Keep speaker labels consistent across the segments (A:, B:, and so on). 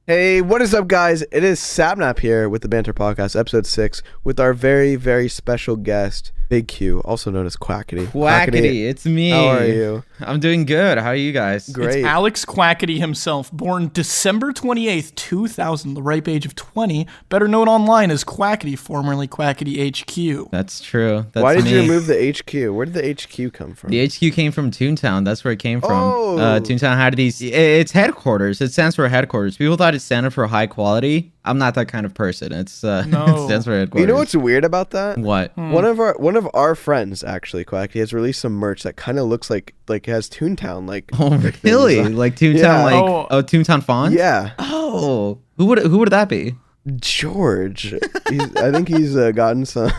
A: Hey, what is up, guys? It is Sapnap here with the Banter Podcast, episode 6, with our very, very special guest, Big Q, also known as Quackity.
B: Quackity, it's me.
A: How are you?
B: I'm doing good. How are you guys?
A: Great.
C: It's Alex Quackity himself, born December 28th, 2000, the ripe age of 20, better known online as Quackity, formerly Quackity HQ.
B: That's true. That's
A: Why did
B: me.
A: you remove the HQ? Where did the HQ come from?
B: The HQ came from Toontown. That's where it came from.
A: Oh.
B: Toontown had these. It's headquarters. It stands for headquarters. People thought it standed for high quality. I'm not that kind of person. It's
C: No.
B: it stands for headquarters.
A: You know what's weird about that?
B: What?
A: One of our friends, actually, Quackity, has released some merch that kind of looks like it has Toontown like.
B: Oh,
A: things
B: really?
A: on-
B: Like Toontown,
A: Yeah.
B: like Toontown font?
A: Yeah,
B: Oh, who would that be?
A: George. I think he's gotten some.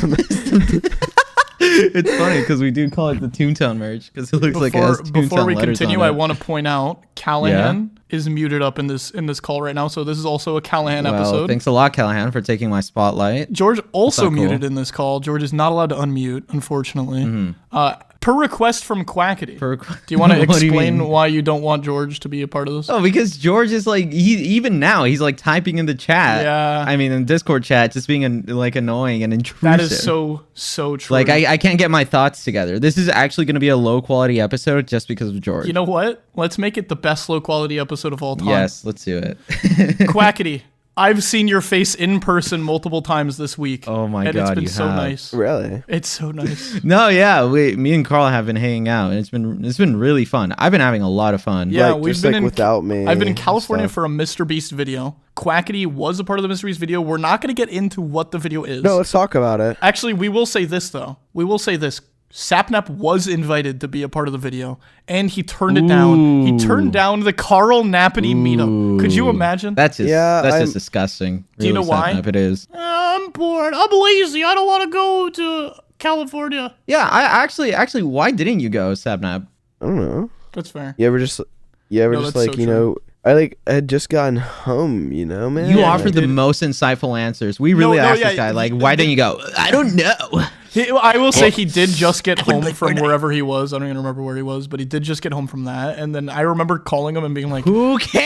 B: It's funny because we do call it the Toontown merch because it looks like it has Toontown
C: Before we
B: letters
C: continue,
B: on
C: I
B: it.
C: want to point out Callahan is muted up in this call right now, so this is also a Callahan
B: Well,
C: episode.
B: thanks a lot, Callahan, for taking my spotlight.
C: George also
B: That's not cool.
C: muted in this call. George is not allowed to unmute, unfortunately.
B: Mm-hmm.
C: Per request from Quackity.
B: Do
C: Do you want to
B: What do you
C: explain
B: mean?
C: why you don't want George to be a part of this?
B: Oh, because George is like even now he's like typing in the chat.
C: Yeah.
B: I mean, in Discord chat, just being like annoying and intrusive.
C: That is so true.
B: like I can't get my thoughts together. This is actually going to be a low quality episode just because of George.
C: You know what? Let's make it the best low quality episode of all time.
B: Yes, let's do it.
C: Quackity, I've seen your face in person multiple times this week.
B: Oh my
C: and
B: God,
C: it's been
B: you
C: so
B: have.
C: nice.
A: Really?
C: It's so nice.
B: No, yeah, me and Karl have been hanging out, and it's been really fun. I've been having a lot of fun.
C: Yeah,
A: Like,
C: we've
A: just
C: been
A: like
C: in
A: without me.
C: I've been in
A: and
C: California
A: stuff.
C: for a Mr. Beast video. Quackity was a part of the Mr. Beast video. We're not going to get into what the video is.
A: No, let's talk about it.
C: Actually, we will say this, though. We will say this. Sapnap was invited to be a part of the video, and he turned it down. He turned down the Karl Nappity meetup. Could you imagine?
B: That's just
A: Yeah,
B: that's
A: I'm-
B: just disgusting.
C: Do you know
B: Really
C: why?
B: sad enough it is.
C: I'm bored. I'm lazy. I don't want to go to California.
B: Yeah, I actually, why didn't you go, Sapnap?
A: I don't know.
C: That's fair.
A: You ever just
C: No,
A: like,
C: that's
A: you
C: so
A: know, I had just gotten home, you know, man.
B: You
C: Yeah,
B: offered the
C: did.
B: most insightful answers. We really asked this guy, like, why didn't you go? I don't know.
C: I will say he did just get home from wherever he was. I don't even remember where he was, but he did just get home from that. And then I remember calling him and being like,
B: Who cares?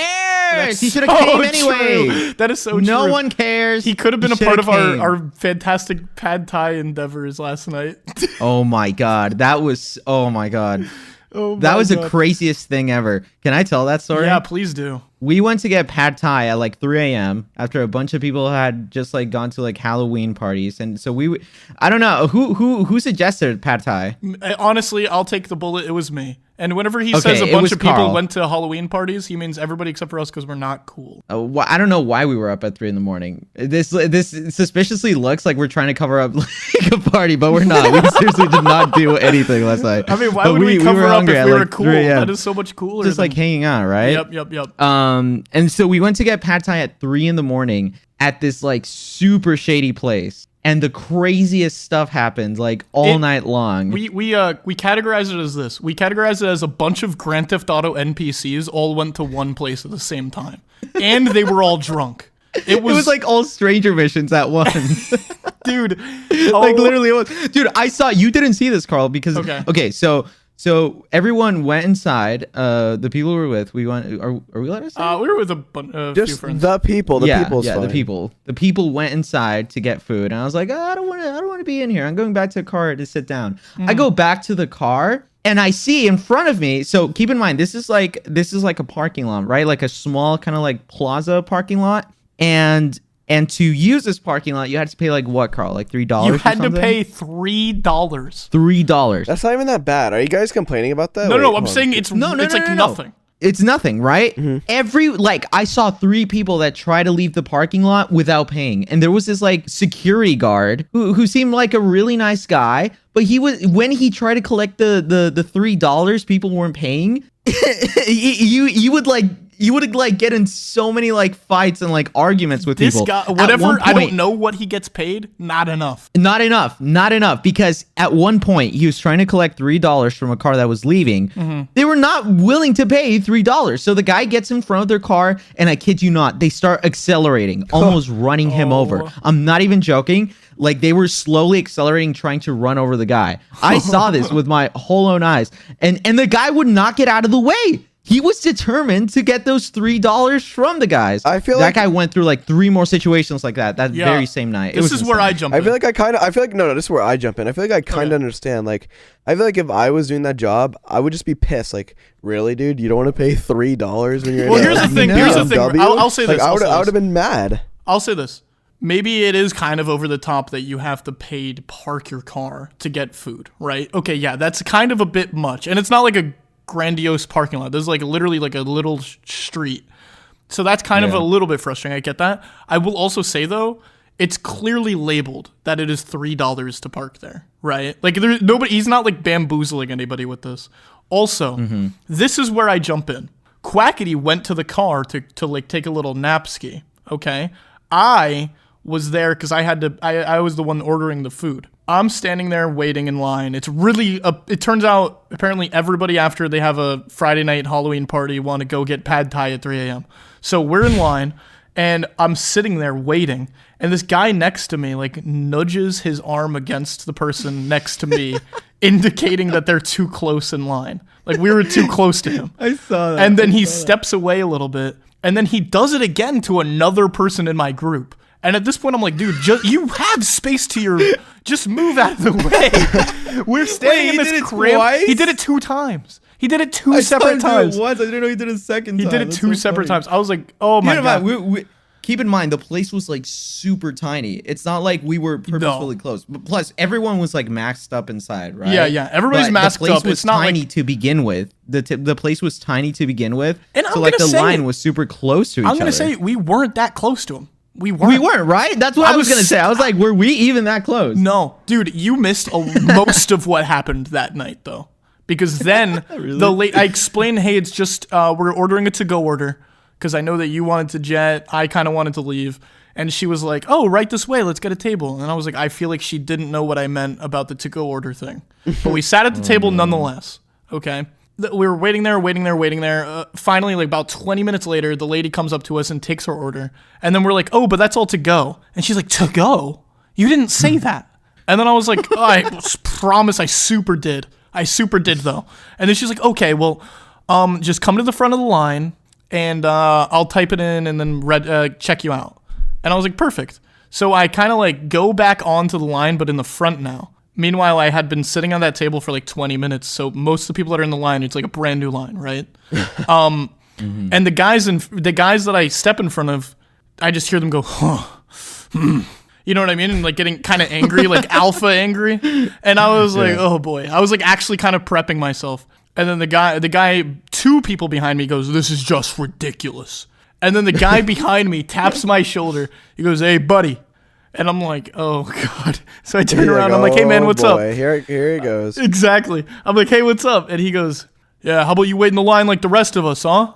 C: "That's
B: He should have
C: so
B: came anyway.
C: true. That is so true.
B: No one cares.
C: He could have been
B: He
C: a part of
B: shoulda came.
C: our fantastic pad thai endeavors last night.
B: Oh my god, that was. Oh my god,
C: Oh
B: that
C: my
B: was the
C: God.
B: craasiest thing ever. Can I tell that story?
C: Yeah, please do.
B: We went to get pad thai at like 3 a.m. after a bunch of people had just like gone to like Halloween parties, and so I don't know who suggested pad thai.
C: Honestly, I'll take the bullet. It was me. And whenever he
B: Okay,
C: says a
B: it
C: bunch
B: was
C: of people
B: Karl.
C: went to Halloween parties, he means everybody except for us because we're not cool.
B: I don't know why we were up at 3 in the morning. This suspiciously looks like we're trying to cover up like a party, but we're not. We seriously did not do anything last night.
C: I mean, why
B: But
C: would we cover
B: were
C: up
B: hungry
C: if
B: at,
C: we were
B: like,
C: cool?
B: 3 a.m.
C: That is so much cooler.
B: Just like hanging out, right?
C: Yep.
B: And so we went to get pad thai at 3 in the morning at this like super shady place, and the craziest stuff happened like all night long.
C: We categorize it as this. We categorize it as a bunch of Grand Theft Auto NPCs all went to one place at the same time, and they were all drunk. It
B: was like all stranger missions at once.
C: dude,
B: Like literally it was. Dude, I saw, you didn't see this, Karl, because okay, so everyone went inside. The people we were with, we went. Are we allowed to say?
C: we were with a few
A: Just
C: friends.
A: the people. The people's
B: yeah,
A: fine.
B: the people went inside to get food, and I was like, oh, I don't want to be in here. I'm going back to the car to sit down. I go back to the car, and I see in front of me. So keep in mind, this is like a parking lot, right? Like a small kind of like plaza parking lot, and to use this parking lot, you had to pay like what, Karl? Like $3?
C: You
B: or
C: had to
B: something?
C: pay $3.
B: $3.
A: That's not even that bad. Are you guys complaining about that?
C: No,
A: Wait,
C: I'm
A: hold on.
C: saying it's
B: No,
C: it's like
B: no.
C: nothing.
B: It's nothing, right? I saw 3 people that try to leave the parking lot without paying. And there was this like security guard who seemed like a really nice guy, but when he tried to collect the $3 people weren't paying, you would like get in so many like fights and like arguments with
C: This
B: people.
C: guy,
B: At
C: whatever,
B: one
C: I don't
B: point-
C: know what he gets paid. Not enough.
B: Not enough, because at one point he was trying to collect $3 from a car that was leaving. They were not willing to pay $3. So the guy gets in front of their car, and I kid you not, they start accelerating, almost running him over. I'm not even joking. Like they were slowly accelerating, trying to run over the guy. I saw this with my whole own eyes, and the guy would not get out of the way. He was determined to get those $3 from the guys.
A: I feel
B: that
A: like
B: guy went through like 3 more situations like that very same night.
C: This is where I jump in.
A: I feel like no, this is where I jump in. I feel like I kind of understand. Like, I feel like if I was doing that job, I would just be pissed. Like, really, dude? You don't want to pay $3 when you're
C: Well,
A: in
C: here's the thing. Here's the thing. I'll say this.
A: Like, I would have been mad.
C: I'll say this. Maybe it is kind of over the top that you have to pay to park your car to get food, right? Okay, yeah, that's kind of a bit much. And it's not like a grandiose parking lot. This is like literally like a little street. So that's kind of a little bit frustrating. I get that. I will also say, though, it's clearly labeled that it is $3 to park there, right? Like, there's nobody, he's not like bamboozling anybody with this. Also, this is where I jump in. Quackity went to the car to like take a little nap ski, okay? I was there because I was the one ordering the food. I'm standing there waiting in line. It's really, it turns out apparently everybody after they have a Friday night Halloween party want to go get pad thai at 3 a.m. So we're in line and I'm sitting there waiting. And this guy next to me like nudges his arm against the person next to me, indicating that they're too close in line. Like we were too close to him.
B: I saw that.
C: And then he steps away a little bit. And then he does it again to another person in my group. And at this point, I'm like, dude, you have space to your... Just move out of the way. We're standing in this cramp. He did it 2 times. He did it 2 separate times.
B: Once. I didn't know he did it a second time.
C: He did it 2 separate times. I was like, oh my God.
B: Keep in mind, the place was like super tiny. It's not like we were purposefully close. Plus, everyone was like maxed up inside, right?
C: Yeah. Everybody's masked up.
B: The place was
C: it's not
B: tiny
C: like...
B: to begin with. The place was tiny to begin with.
C: And
B: so like the line was super close to each other.
C: I'm going to say we weren't that close to him. We weren't,
B: right? That's what I was going to say. I was like, were we even that close?
C: No. Dude, you missed most of what happened that night, though. Because then,
B: Really?
C: I explained, hey, it's just, we're ordering a to-go order. Because I know that you wanted to jet. I kind of wanted to leave. And she was like, oh, right this way. Let's get a table. And I was like, I feel like she didn't know what I meant about the to-go order thing. But we sat at the table nonetheless. Okay. We were waiting there. Finally, like about 20 minutes later, the lady comes up to us and takes her order. And then we're like, oh, but that's all to go. And she's like, to go? You didn't say that. And then I was like, oh, I promise I super did. Though. And then she's like, okay, well, just come to the front of the line and I'll type it in and then check you out. And I was like, perfect. So I kind of like go back onto the line, but in the front now. Meanwhile, I had been sitting on that table for like 20 minutes, so most of the people that are in the line, it's like a brand new line, right? And the guys that I step in front of, I just hear them go, you know what I mean? And like getting kind of angry, like alpha angry. And I was like, oh boy. I was like actually kind of prepping myself. And then the guy, 2 people behind me goes, this is just ridiculous. And then the guy behind me taps my shoulder. He goes, hey, buddy. And I'm like, oh, God. So I turn around. I'm like, hey, man, what's up?
A: Here he goes.
C: Exactly. I'm like, hey, what's up? And he goes, yeah, how about you wait in the line like the rest of us, huh?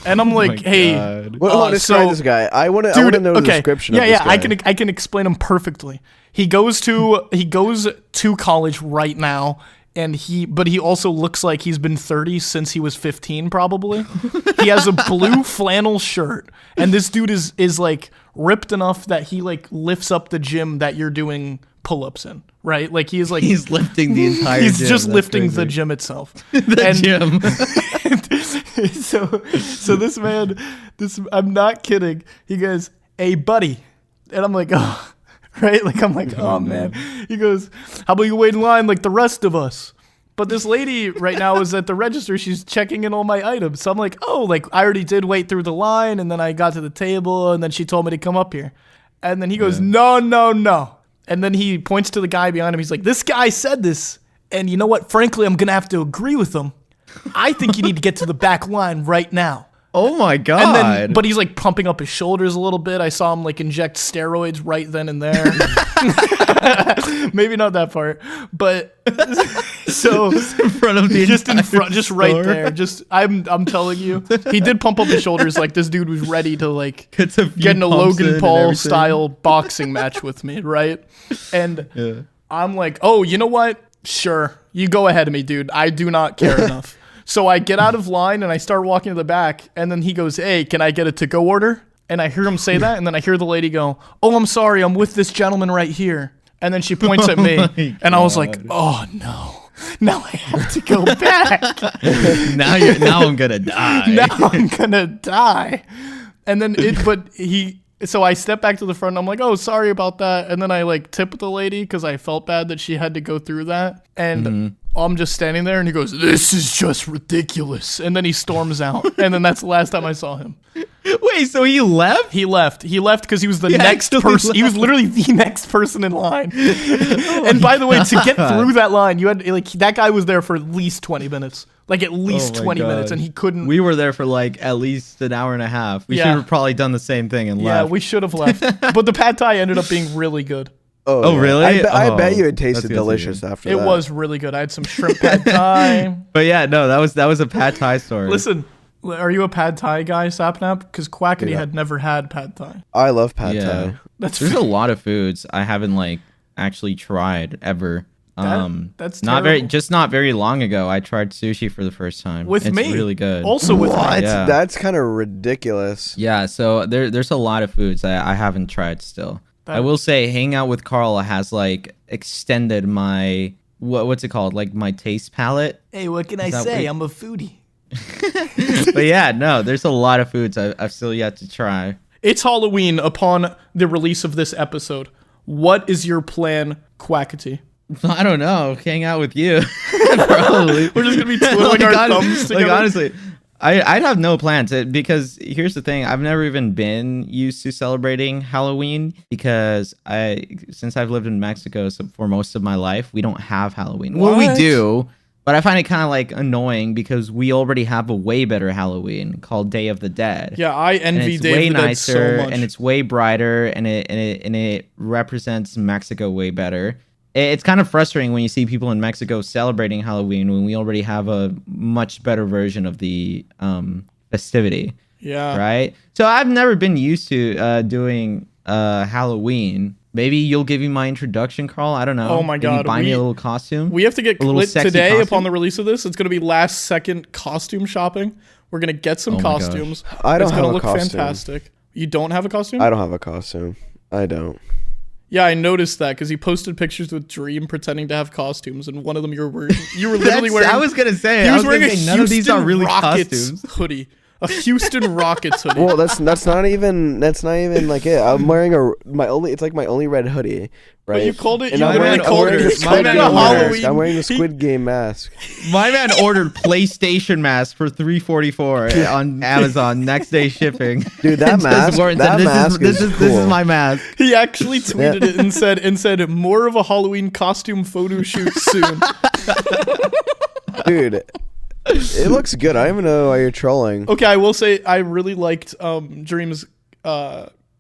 C: And I'm like, hey.
A: Well, describe this guy. I want to know the description of this guy.
C: I can explain him perfectly. He goes to college right now. And he also looks like he's been 30 since he was 15, probably. He has a blue flannel shirt, and this dude is like ripped enough that he like lifts up the gym that you're doing pull-ups in, right? Like he's
B: lifting the entire.
C: He's
B: gym.
C: just
B: That's
C: lifting
B: crazy.
C: the gym itself.
B: Gym.
C: So this man, I'm not kidding. He goes, "Hey, buddy," and I'm like, oh. Right? Like, I'm like, oh, man. He goes, how about you wait in line like the rest of us? But this lady right now is at the register. She's checking in all my items. So I'm like, oh, like I already did wait through the line. And then I got to the table and then she told me to come up here. And then he goes, no. And then he points to the guy behind him. He's like, this guy said this. And you know what? Frankly, I'm going to have to agree with him. I think you need to get to the back line right now.
B: Oh my God.
C: And then, but he's like pumping up his shoulders a little bit. I saw him like inject steroids right then and there. Maybe not that part, but so
B: just in front of the
C: just in front, just right
B: store.
C: there. Just I'm telling you, he did pump up his shoulders like this dude was ready to like
B: Get
C: in a Logan Paul style boxing match with me, right? And I'm like, oh, you know what? Sure, you go ahead of me, dude. I do not care enough. So I get out of line and I start walking to the back, and then he goes, hey, can I get a to-go order? And I hear him say that, and then I hear the lady go, oh, I'm sorry, I'm with this gentleman right here. And then she points at me, and I was like, oh, no. Now I have to go back.
B: Now I'm gonna die.
C: Now I'm gonna die. And then so I step back to the front and I'm like, oh, sorry about that. And then I like tip the lady because I felt bad that she had to go through that. And I'm just standing there and he goes, this is just ridiculous. And then he storms out. And then that's the last time I saw him.
B: Wait, so he left?
C: He left because he was the next person. He was literally the next person in line. And by the way, to get through that line, you had like that guy was there for at least 20 minutes. Like at least 20 minutes, and he couldn't.
B: We were there for like at least an hour and a half. We should have probably done the same thing and left.
C: Yeah, we should have left. But the pad thai ended up being really good.
A: Oh, yeah.
B: Really?
A: I bet you it tasted delicious after that.
C: It was really good. I had some shrimp pad thai.
B: But yeah, no, that was a pad thai story.
C: Listen, are you a pad thai guy, Sapnap? Because Quackity had never had pad thai.
A: I love pad thai.
B: There's a lot of foods I haven't like actually tried ever.
C: That's
B: not
C: terrible.
B: not very long ago. I tried sushi for the first time.
C: It's
B: me, really good.
C: Also with me.
B: Yeah.
A: That's kind of ridiculous.
B: Yeah, so there's a lot of foods I haven't tried still. I will say, hanging out with Karl has like extended my what's it called? Like my taste palette.
C: Hey, what can I say? I'm a foodie.
B: But yeah, no, there's a lot of foods I've still yet to try.
C: It's Halloween upon the release of this episode. What is your plan, Quackity?
B: I don't know. Hang out with you. Probably.
C: We're just gonna be twiddling our thumbs together.
B: Like honestly, I'd have no plans because here's the thing: I've never even been used to celebrating Halloween because since I've lived in Mexico for most of my life, we don't have Halloween. Well, we do, but I find it kind of like annoying because we already have a way better Halloween called Day of the Dead.
C: Yeah, I envy Day of the Dead so much.
B: And it's way brighter, and it represents Mexico way better. It's kind of frustrating when you see people in Mexico celebrating Halloween when we already have a much better version of the festivity.
C: Yeah.
B: Right? So I've never been used to doing Halloween. Maybe you'll give me my introduction, Karl. I don't know.
C: Oh my God.
B: Maybe buy me a little costume.
C: We have to get lit today
B: costume?
C: upon the release of this. It's going to be last second costume shopping. We're going to get some costumes.
A: I don't
C: it's
A: have
C: gonna
A: a
C: look
A: costume.
C: Fantastic. You don't have a costume?
A: I don't have a costume. I don't.
C: Yeah, I noticed that because he posted pictures with Dream pretending to have costumes, and one of them you were literally wearing.
B: I was gonna say.
C: He was wearing a
B: none of these are
C: Houston
B: really
C: Rockets
B: costumes.
C: hoodie, a Houston Rockets hoodie.
A: Well, that's not even like it. I'm wearing it's like my only red hoodie, right?
C: But you called it.
A: And
C: You
A: I'm
C: literally
A: wearing,
C: called it
A: Squid Game
C: Halloween.
A: mask. I'm wearing the Squid Game mask.
B: My man ordered PlayStation mask for $344 on Amazon. Next day shipping.
A: Dude, that mask.
B: This is my mask.
C: He actually tweeted it and said more of a Halloween costume photo shoot soon.
A: Dude, it looks good. I don't even know why you're trolling.
C: Okay, I will say I really liked Dream's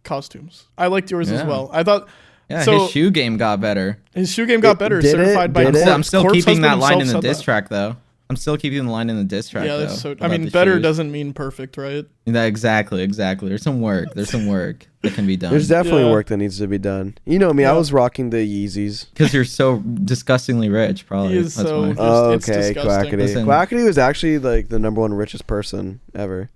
C: costumes. I liked yours as well. I thought.
B: Yeah,
C: so,
B: his shoe game got better.
C: His shoe game got better. Certified by
A: Did it?
B: I'm still
C: Corpse
B: keeping that
C: Husband
B: line in the
C: himself said
B: diss
C: that.
B: track, though. I'm still keeping the line in the diss track,
C: Yeah,
B: though.
C: that's so. I
B: about
C: mean,
B: the
C: better
B: shoes.
C: doesn't mean perfect, right?
B: Yeah, exactly. There's some work. There's some work that can be done.
A: There's definitely
C: Yeah.
A: work that needs to be done. You know me. I was rocking the Yeezys.
B: Because you're so disgustingly rich, probably.
C: He is
B: That's
C: so-
B: why.
A: Oh,
C: It's
A: okay,
C: disgusting.
A: Quackity.
B: Listen.
A: Quackity was actually like the #1 richest person ever.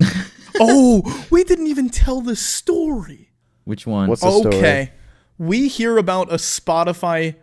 C: Oh, we didn't even tell the story.
B: Which one?
A: What's the story?
C: Okay, we hear about a Spotify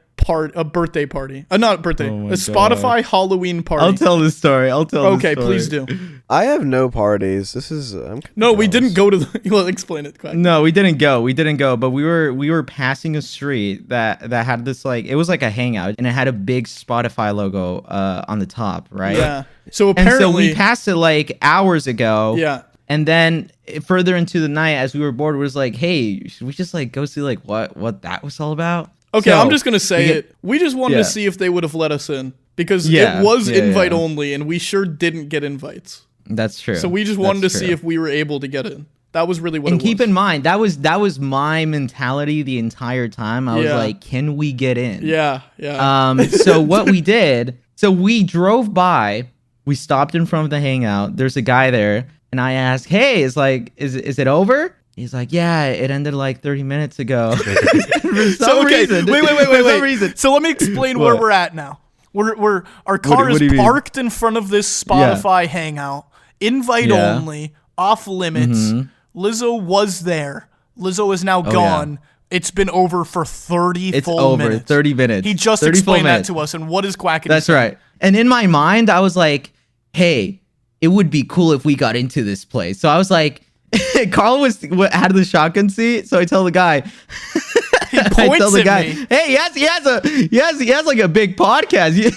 C: a birthday party. Not birthday.
B: Oh my
C: A Spotify Halloween party.
B: I'll tell this story.
C: Okay, please do.
A: I have no parties. This is.
C: No, we didn't go to the. Well, explain it, Quack.
B: No, we didn't go, but we were passing a street that had this like it was like a hangout and it had a big Spotify logo on the top, right?
C: Yeah. So
B: And
C: apparently,
B: so we passed it like hours ago.
C: Yeah.
B: And then further into the night, as we were bored, we was like, "Hey, should we just like go see like what that was all about?"
C: Okay,
B: So,
C: I'm just gonna say it. We just wanted
B: Yeah.
C: to see if they would have let us in because
B: Yeah,
C: it was
B: yeah,
C: invite
B: yeah.
C: only, and we sure didn't get invites.
B: That's true.
C: So we just wanted to see if we were able to get in. That was really what
B: And
C: it was.
B: keep in mind, that was my mentality the entire time. I was
C: Yeah.
B: like, "Can we get in?"
C: Yeah, yeah.
B: So what we did, so we drove by, we stopped in front of the hangout. There's a guy there, and I asked, "Hey, is it over?" He's like, "Yeah, it ended like 30 minutes ago." For some reason.
C: Wait.
B: For some reason.
C: So let me explain where we're at now. Our car
B: what do you
C: is
B: mean?
C: parked in front of this Spotify hangout, invite
B: Yeah.
C: only, off limits. Lizzo was there. Lizzo is now
B: Oh,
C: gone. It's been over for 30
B: It's
C: full
B: over
C: minutes.
B: 30 minutes.
C: He just
B: 30 full
C: explained that
B: minutes.
C: to us. And what is Quackity?
B: That's right. And in my mind, I was like, hey, it would be cool if we got into this place. So I was like, Karl had the shotgun seat. So I tell the guy,
C: He points at me.
B: hey, he has like a big podcast. You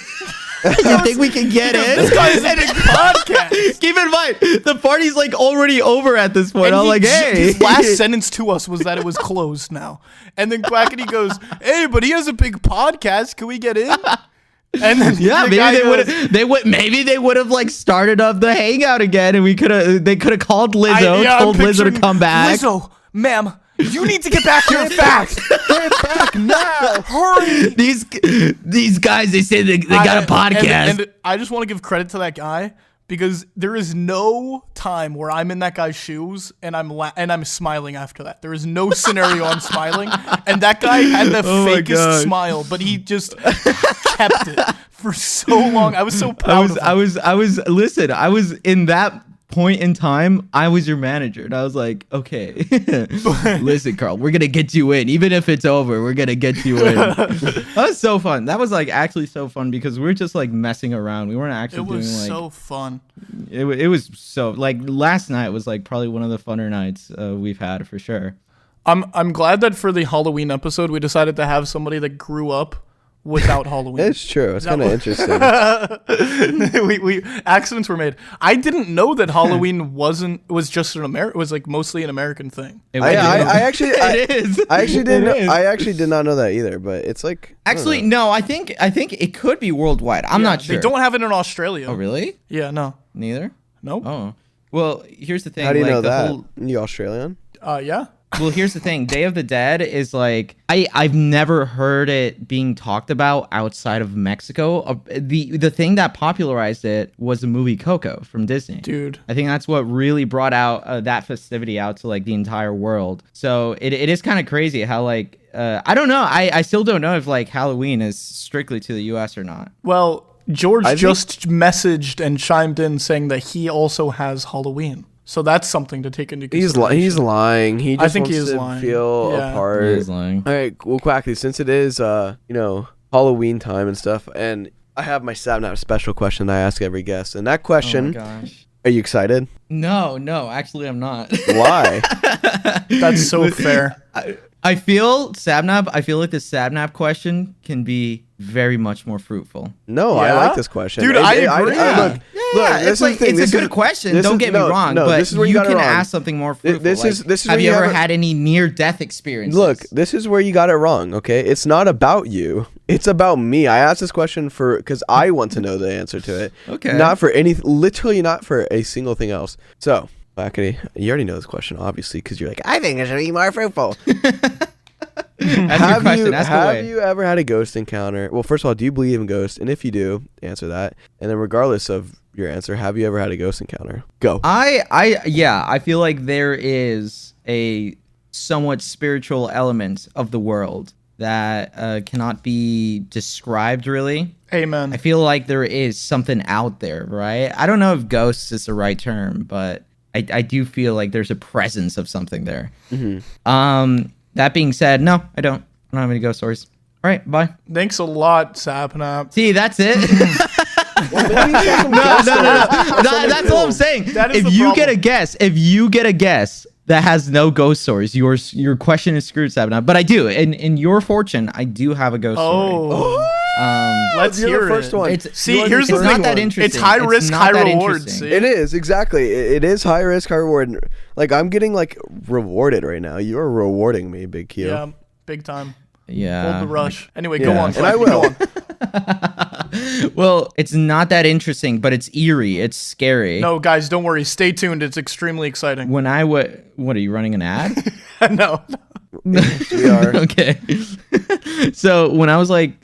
B: think we can get in?
C: This guy is a big podcast.
B: Keep in mind, the party's like already over at this point.
C: And
B: I'm like, hey.
C: his last sentence to us was that it was closed now. And then Quackity goes, hey, but he has a big podcast. Can we get in? And then
B: Yeah, maybe they would have like started up the hangout again, and they could have called Lizzo, told Lizzo to come back.
C: Lizzo, ma'am, you need to get back here fast.
A: Get back now!
C: Hurry.
B: These guys, they say they got a podcast.
C: And I just want to give credit to that guy because there is no time where I'm in that guy's shoes and I'm smiling after that. There is no scenario I'm smiling, and that guy had the fakest smile, but he just kept it for so long. I was so proud of him.
B: I was in that point in time, I was your manager, and I was like, okay, listen, Karl, we're gonna get you in, even if it's over. We're gonna get you in. That was so fun. That was like actually so fun because we were just like messing around. We weren't actually doing like. It was
C: so fun.
B: It was so like last night was like probably one of the funner nights we've had for sure.
C: I'm glad that for the Halloween episode we decided to have somebody that grew up without Halloween.
A: It's true. It's kind of interesting.
C: we accidents were made. I didn't know that Halloween was just an It was like mostly an American thing.
A: I actually did not know that either. But it's like
B: actually no. I think it could be worldwide. I'm not sure.
C: They don't have it in Australia.
B: Oh really?
C: Yeah. No.
B: Neither.
C: Nope.
B: Oh. Well, here's the thing.
A: How do you know that? You Australian?
C: Yeah.
B: Well, here's the thing. Day of the Dead is like I've never heard it being talked about outside of Mexico. The thing that popularized it was the movie Coco from Disney.
C: Dude,
B: I think that's what really brought out that festivity out to like the entire world. So it is kind of crazy how like I don't know. I still don't know if like Halloween is strictly to the U.S. or not.
C: Well, George just messaged and chimed in saying that he also has Halloween. So that's something to take into consideration.
A: He's lying. He just
C: think
A: wants
C: he is
A: to
C: lying.
A: feel a part.
B: He is lying.
A: All right, well, Quackity, since it is Halloween time and stuff, and I have my Sapnap special question that I ask every guest, and that question,
B: oh my gosh.
A: Are you excited?
B: No, actually I'm not.
A: Why?
C: That's so fair.
B: I feel like the Sapnap question can be very much more fruitful.
A: No, I like this question.
C: Dude, I agree.
A: Look,
B: it's like it's a good question. Don't get me wrong, but
A: this is where you
B: can
A: got it wrong.
B: ask something more fruitful.
A: This is
B: have you ever had any near-death experiences?
A: Look, this is where you got it wrong. Okay, it's not about you. It's about me. I asked this question because I want to know the answer to it.
B: Okay.
A: Not for literally not for a single thing else. So, Quackity, you already know this question, obviously, because you're like, I think it should be more fruitful. Have you ever had a ghost encounter? Well, first of all, do you believe in ghosts? And if you do, answer that. And then regardless of your answer, have you ever had a ghost encounter? Go.
B: I feel like there is a somewhat spiritual element of the world that cannot be described really.
C: Amen.
B: I feel like there is something out there, right? I don't know if ghosts is the right term, but I do feel like there's a presence of something there.
A: Mm-hmm.
B: That being said, no, I don't have any ghost stories. All right, bye.
C: Thanks a lot, Sapnap.
B: See, that's it.
A: No.
B: That's all I'm saying. If you get a guess that has no ghost stories, your question is screwed, Sapnap. But I do. In your fortune, I do have a ghost story.
C: Let's hear
A: the first one.
C: Here's the thing.
B: Not that interesting.
C: It's high risk, high reward.
A: It is, exactly. It is high risk, high reward. Like, I'm getting like rewarded right now. You are rewarding me, Big Q.
C: Yeah, big time.
B: Yeah.
C: Hold the rush. Anyway, go on.
A: And I will.
B: Well, it's not that interesting, but it's eerie. It's scary.
C: No, guys, don't worry. Stay tuned. It's extremely exciting.
B: When what are you running an ad?
C: No.
A: We are.
B: Okay. So when I was like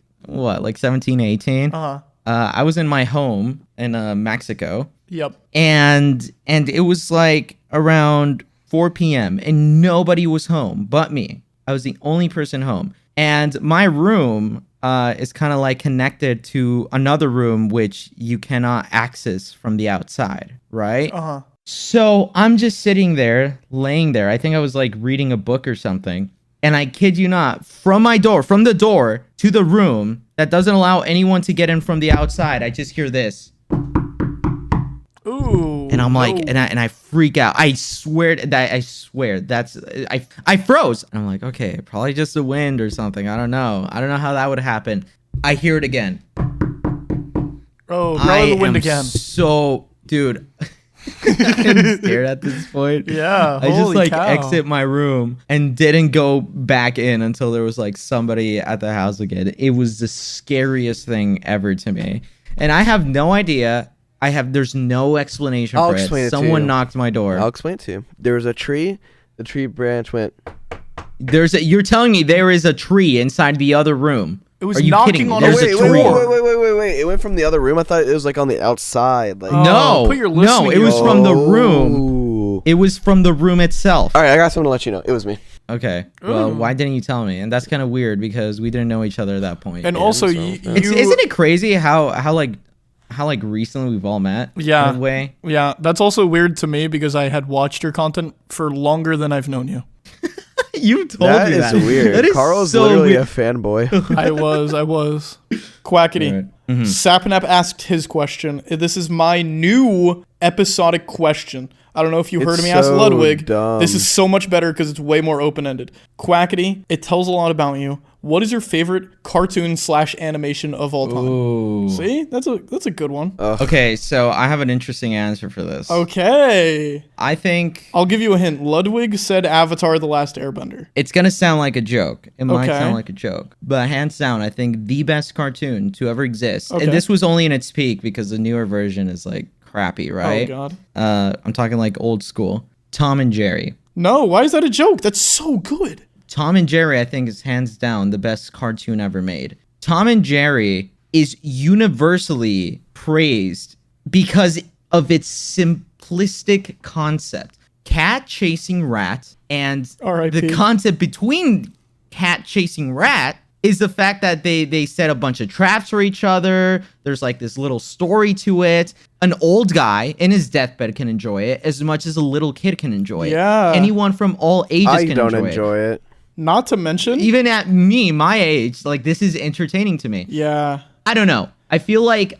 B: 17, 18, I was in my home in Mexico.
C: Yep.
B: And it was like around 4 p.m. and nobody was home but me. I was the only person home. And my room is kind of like connected to another room which you cannot access from the outside, right? So I'm just sitting there, laying there. I think I was like reading a book or something. And I kid you not, from the door to the room that doesn't allow anyone to get in from the outside, I just hear this.
C: Ooh.
B: And I'm like, and I freak out. I swear I froze. I'm like, okay, probably just the wind or something. I don't know how that would happen. I hear it again.
C: Oh, probably the wind again.
B: So, dude, I'm scared at this point.
C: Yeah,
B: I just like
C: cow.
B: exit my room and didn't go back in until there was like somebody at the house again. It was the scariest thing ever to me. And I have no idea. There's no explanation
A: I'll
B: for
A: explain
B: it.
A: it to
B: Someone
A: you.
B: knocked my door.
A: I'll explain it to you. There was a tree. The tree branch went.
B: You're telling me there is a tree inside the other room.
C: It was
B: Are you
C: knocking
B: kidding me?
C: on
B: There's
C: a
B: a
C: door.
B: tree.
A: Wait. It went from the other room. I thought it was like on the outside. Like.
B: No,
C: put your
B: no,
C: listening
B: it was
C: ears
B: from the
A: Oh.
B: room. It was from the room itself.
A: All right, I got something to let you know. It was me.
B: Okay. Well, why didn't you tell me? And that's kind of weird because we didn't know each other at that point.
C: And also,
A: so,
C: you
B: Isn't it crazy how like recently we've all met?
C: Yeah.
B: In a way.
C: Yeah, that's also weird to me because I had watched your content for longer than I've known you.
B: You told
A: That
B: me
A: is
B: that.
A: weird.
B: That is
A: Carl's
B: so
A: literally
B: weird.
A: a fanboy.
C: I was. Quackity.
B: Right. Mm-hmm.
C: Sapnap asked his question. This is my new episodic question. I don't know if you heard
A: It's
C: me ask
A: so
C: Ludwig.
A: dumb.
C: This is so much better because it's way more open-ended. Quackity, it tells a lot about you. What is your favorite cartoon/animation of all time?
B: Ooh.
C: See? That's a good one.
B: Okay, so I have an interesting answer for this.
C: Okay.
B: I think
C: I'll give you a hint. Ludwig said Avatar: The Last Airbender.
B: it's gonna sound like a joke. It might
C: Okay.
B: sound like a joke, but hands down, I think the best cartoon to ever exist.
C: Okay.
B: And this was only in its peak because the newer version is like crappy, right?
C: Oh god.
B: I'm talking like old school. Tom and Jerry.
C: No, why is that a joke? That's so good.
B: Tom and Jerry, I think, is hands down the best cartoon ever made. Tom and Jerry is universally praised because of its simplistic concept. Cat chasing rat, and
C: R.I.P.
B: the concept between cat chasing rat is the fact that they set a bunch of traps for each other. There's like this little story to it. An old guy in his deathbed can enjoy it as much as a little kid can enjoy it.
C: Yeah.
B: Anyone from all ages
A: I
B: can
A: don't
B: enjoy it.
A: enjoy it.
C: Not to mention.
B: Even at my age, like this is entertaining to me.
C: Yeah.
B: I don't know. I feel like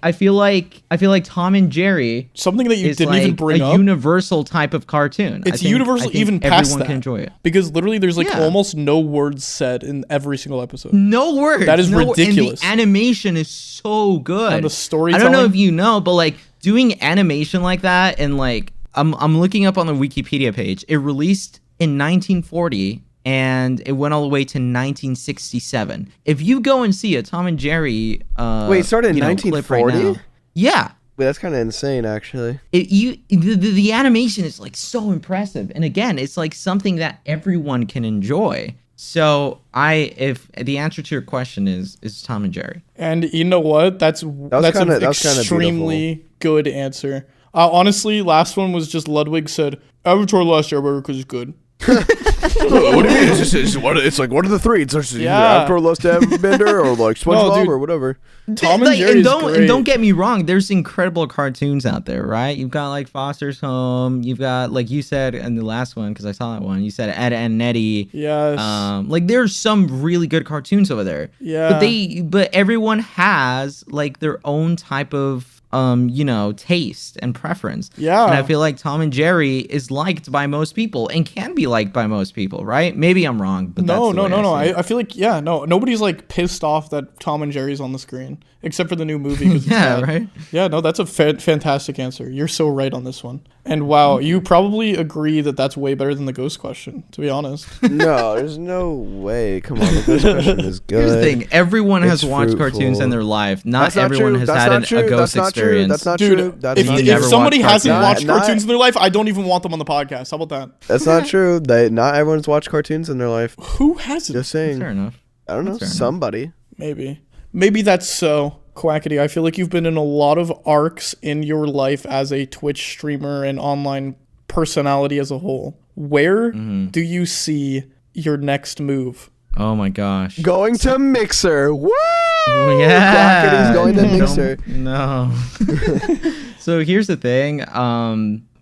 B: Tom and Jerry
C: Something that you
B: is
C: didn't
B: like
C: even bring
B: a
C: up.
B: universal type of cartoon.
C: It's
B: I think
C: universal even past
B: everyone
C: that.
B: can enjoy it.
C: Because literally there's like
B: Yeah.
C: almost no words said in every single episode.
B: No words.
C: That is
B: no,
C: ridiculous.
B: And the animation is so good.
C: And the
B: I
C: storytelling.
B: don't know if you know, but like doing animation like that, and like I'm looking up on the Wikipedia page. It released in 1940 and it went all the way to 1967. If you go and see a Tom and Jerry
A: Wait, it started in
B: clip right
A: 1940?
B: now, yeah.
A: Wait, that's kind of insane, actually.
B: The animation is like so impressive, and again, it's like something that everyone can enjoy. So if the answer to your question is Tom and Jerry.
C: And you know what? That's an
A: kinda
C: extremely good answer. Honestly, last one was just Ludwig said Avatar: Last Airbender because it's good.
A: What do you mean? It's like one of the three. It's just
C: Yeah.
A: Avatar: Lost Airbender or like SpongeBob
C: dude.
A: or whatever.
C: Tom and
B: Like,
C: Jerry's
B: and
C: great.
B: don't get me wrong, there's incredible cartoons out there, right? You've got like Foster's Home, you've got, like you said in the last one, because I saw that one, you said Ed and Nettie.
C: Yes.
B: Like there's some really good cartoons over there.
C: Yeah.
B: But everyone has like their own type of taste and preference.
C: Yeah.
B: And I feel like Tom and Jerry is liked by most people and can be liked by most people, right? Maybe I'm wrong, but
C: No.
B: that's the way I see it.
C: I feel like nobody's like pissed off that Tom and Jerry's on the screen except for the new movie. 'Cause it's
B: Yeah,
C: bad.
B: right?
C: Yeah, no, that's a fantastic answer. You're so right on this one. And wow, you probably agree that that's way better than the ghost question, to be honest.
A: No, there's no way. Come on, this question is good.
B: Here's the thing: everyone has
A: It's
B: watched
A: fruitful.
B: cartoons in their life. Not
A: That's not
B: everyone
A: true.
B: has
A: That's
B: had
A: not true.
B: a ghost
A: That's not true.
B: experience.
A: That's not
C: Dude,
A: true. That's
C: if,
A: not
C: if
B: never
C: somebody
B: watched
C: hasn't
B: cartoons.
C: watched
A: Not-
C: cartoons in their life, I don't even want them on the podcast. How about that?
A: That's not true. Not everyone's watched cartoons in their life.
C: Who hasn't?
A: Just saying.
B: Fair enough.
A: I don't know.
B: That's fair enough.
A: Somebody.
C: Maybe that's so. Quackity, I feel like you've been in a lot of arcs in your life as a Twitch streamer and online personality as a whole. Where do you see your next move?
B: Oh my gosh.
A: Going to Mixer. Woo!
B: Yeah.
A: Quackity's going to Mixer.
B: No. So here's the thing.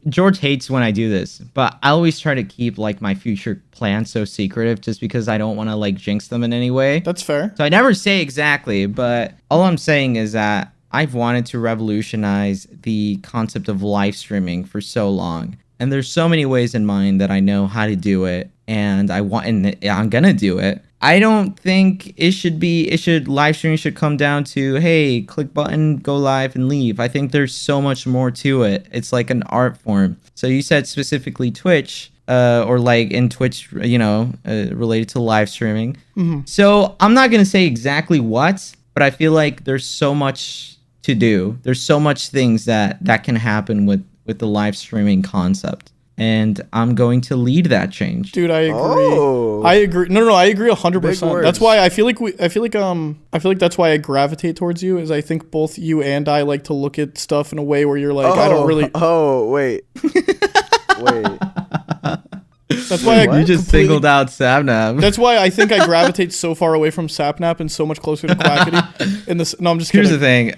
B: George hates when I do this, but I always try to keep like my future plans so secretive just because I don't want to like jinx them in any way.
C: That's fair.
B: So I never say exactly, but all I'm saying is that I've wanted to revolutionize the concept of live streaming for so long. And there's so many ways in mind that I know how to do it, and I'm gonna do it. I don't think live streaming should come down to, hey, click button, go live and leave. I think there's so much more to it. It's like an art form. So you said specifically Twitch, or like in Twitch, related to live streaming. Mm-hmm. So I'm not going to say exactly what, but I feel like there's so much to do. There's so much things that can happen with the live streaming concept. And I'm going to lead that change.
C: Dude, I agree.
A: Oh.
C: I agree. No, I agree 100%.
A: Big
C: That's why I feel like that's why I gravitate towards you, is I think both you and I like to look at stuff in a way where you're like, I don't really.
A: Oh, wait. Wait.
C: That's why
B: you just singled out Sapnap.
C: That's why I think I gravitate so far away from Sapnap and so much closer to Quackity. No, I'm just kidding.
B: Here's the thing.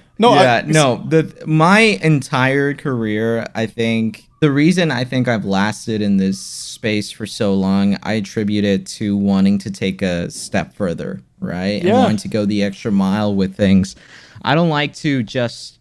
B: My entire career, I think the reason I think I've lasted in this space for so long, I attribute it to wanting to take a step further, right?
C: Yeah.
B: And wanting to go the extra mile with things. I don't like to just,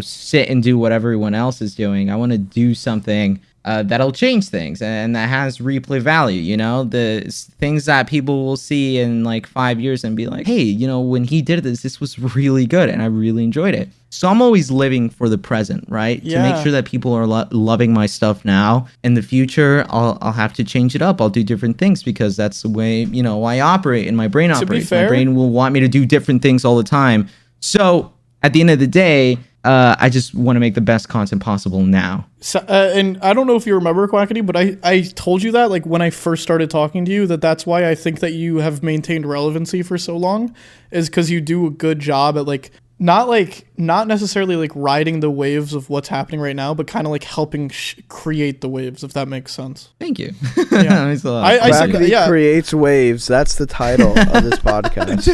B: sit and do what everyone else is doing. I want to do something that'll change things and that has replay value, the things that people will see in like 5 years and be like, hey, when he did this was really good and I really enjoyed it. So I'm always living for the present, right?
C: Yeah.
B: To make sure that people are loving my stuff now. In the future, I'll have to change it up. I'll do different things because that's the way, I operate and my brain operates. My brain will want me to do different things all the time. So at the end of the day, I just want to make the best content possible now.
C: So, and I don't know if you remember, Quackity, but I told you that like when I first started talking to you, that's why I think that you have maintained relevancy for so long, is because you do a good job at not necessarily like riding the waves of what's happening right now, but kind of like helping create the waves, if that makes sense.
B: Thank you.
C: Yeah.
A: Quackity creates waves. That's the title of this podcast.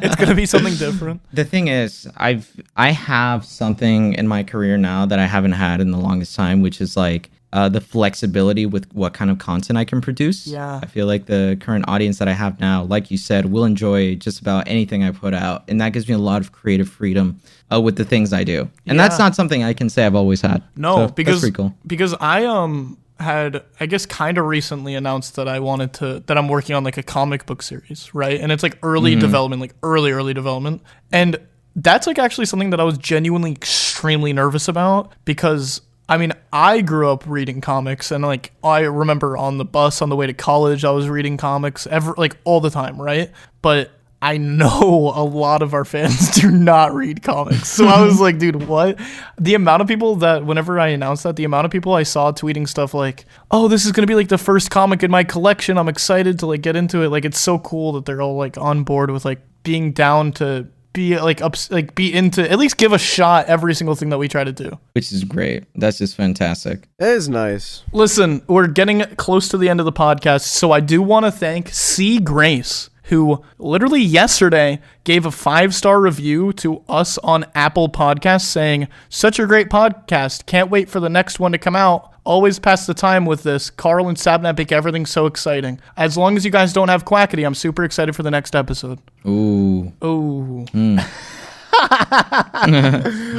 C: It's gonna be something different.
B: The thing is, I have something in my career now that I haven't had in the longest time, which is like the flexibility with what kind of content I can produce.
C: Yeah.
B: I feel like the current audience that I have now, like you said, will enjoy just about anything I put out. And that gives me a lot of creative freedom with the things I do. And that's not something I can say I've always had.
C: No,
B: so
C: because
B: that's pretty cool.
C: Because I had, I guess, kind of recently announced that that I'm working on like a comic book series, right? And it's like early development, like early development. And that's like actually something that I was genuinely extremely nervous about, because I mean, I grew up reading comics, and like I remember on the bus on the way to college, I was reading comics all the time, right? But I know a lot of our fans do not read comics. So I was like, dude, what? The amount of people that whenever I announced that, the amount of people I saw tweeting stuff like, oh, this is going to be like the first comic in my collection. I'm excited to like get into it. Like, it's so cool that they're all like on board with like being down to be be into, at least give a shot every single thing that we try to do.
B: Which is great. That's just fantastic.
A: It is nice.
C: Listen, we're getting close to the end of the podcast, so I do want to thank C. Grace, who literally yesterday gave a 5-star review to us on Apple Podcasts saying, such a great podcast. Can't wait for the next one to come out. Always pass the time with this. Karl and Sapnap make everything so exciting. As long as you guys don't have Quackity, I'm super excited for the next episode.
B: Ooh.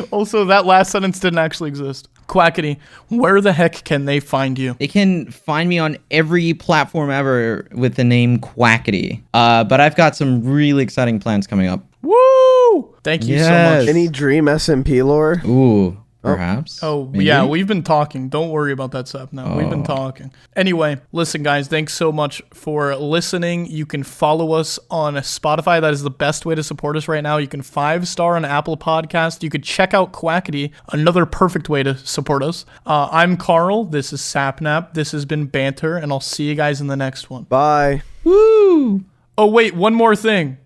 C: Also, that last sentence didn't actually exist. Quackity, where the heck can they find you?
B: They can find me on every platform ever with the name Quackity. But I've got some really exciting plans coming up.
C: Woo! Thank you so much.
A: Any dream SMP lore?
B: Ooh. Perhaps.
C: Maybe? Yeah, we've been talking. Don't worry about that stuff now. We've been talking. Anyway, listen, guys, thanks so much for listening. You can follow us on Spotify. That is the best way to support us right now. You can 5-star on Apple Podcast. You could check out Quackity, another perfect way to support us. I'm Karl. This is Sapnap. This has been Banter, and I'll see you guys in the next one.
A: Bye.
B: Woo!
C: Oh, wait, one more thing.